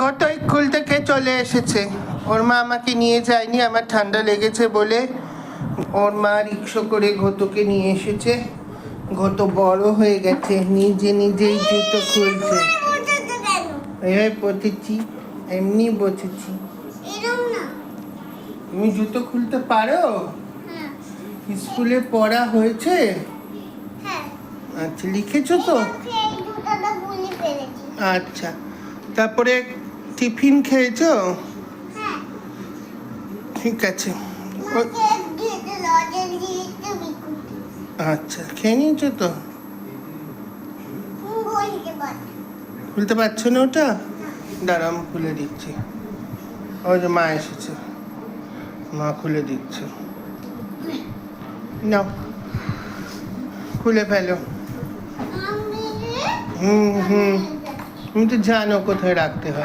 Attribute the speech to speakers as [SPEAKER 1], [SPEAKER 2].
[SPEAKER 1] ঘরটা স্কুল থেকে চলে এসেছে। ওর মা আমাকে নিয়ে যায়নি, আমার ঠান্ডা লেগেছে বলে ওর মা রিক্সা করে ঘটোকে নিয়ে এসেছে। ঘটো বড় হয়ে গেছে, নিজে নিজেই জুতো খুলছে। এই পড়েছি, এমনি বসেছি। তুমি জুতো খুলতে পারো? স্কুলে পড়া হয়েছে? আচ্ছা, লিখেছো তো? আচ্ছা, তারপরে টিফিন খেয়েছো? ঠিক আছে। আচ্ছা, খেয়ে নিয়েছো তো? খুলতে পারছো না ওটা? দাঁড়াও, আমি খুলে দিচ্ছি। ওই যে মা এসেছে, মা খুলে দিচ্ছে। নাও, খুলে ফেলো। হুম হুম, তুমি তো জানো কোথায় রাখতে হয়।